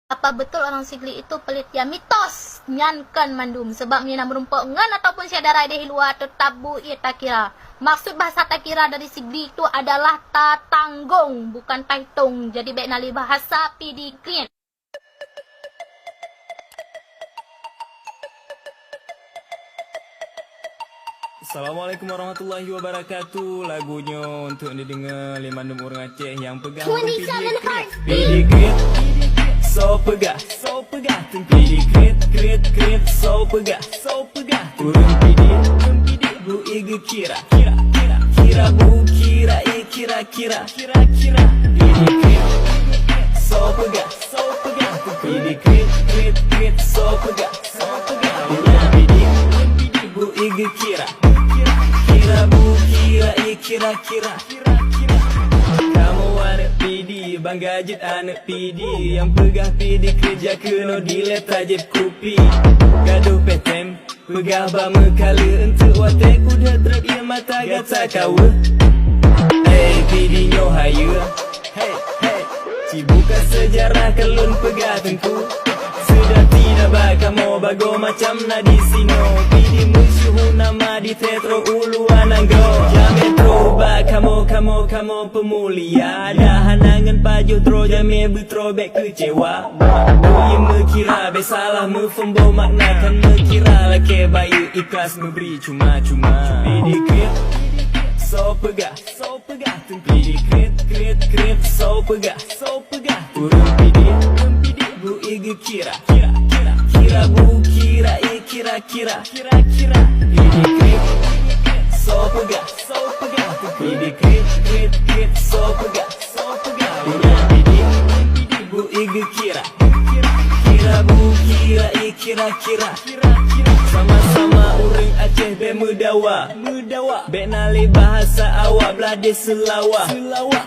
Apa betul orang Sigli itu pelit? Ya mitos nyankan mandum sebab mina merumpak ngan ataupun siadara dari luar tetabu ia takira. Maksud bahasa takira dari Sigli itu adalah tatanggung bukan taitung. Jadi baik nali bahasa pidikrin. Assalamualaikum warahmatullahi wabarakatuh. Lagunya untuk didengar 56 orang Aceh yang pegang pidi so pegah pidi krit so pegah turun pidi bu ige kira bu kira pidi krit so pegah pidi krit so pegah pidi bu ige kira bu kira kamu anak pidi bangga jet anak pidi yang pegah pidi kerja kena dilet tajib kupi gaduh petem pegah bama kala untuk watek udah terap ia mata gata kawa hey pidi nyo haya hey cibuka sejarah kelun pegah tengku sudah tidak bakal mau bago macam nadi sino pidi musuh nama di tetro uluan anggo jametro kamu pemulia ada hanangan pajo tro jame betro bek kecewa boye mekira be salah mefembo makna kan mekira lake bayu ikhlas memberi cuma pidi krit so pegah pidi krit so pegah turun pidi bu ige kira bu kira pidi krit so pegah pidi krit so pegah pidi bu ige kira bu kira sama-sama orang Aceh be mudawa be nali bahasa awak belade selawah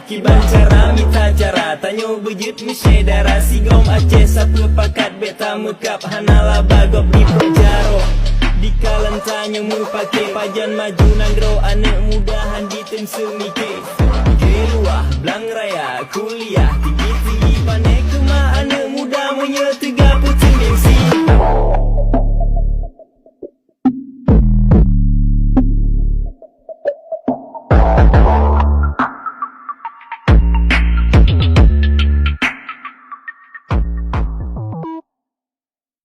kiban cara mita cara tanyo bejit misyedara sigom Aceh satu pakat be tamekap hanala bagop di projaro di kalan tanya mu pakai pajan maju nanggro anak mudahan di tim semike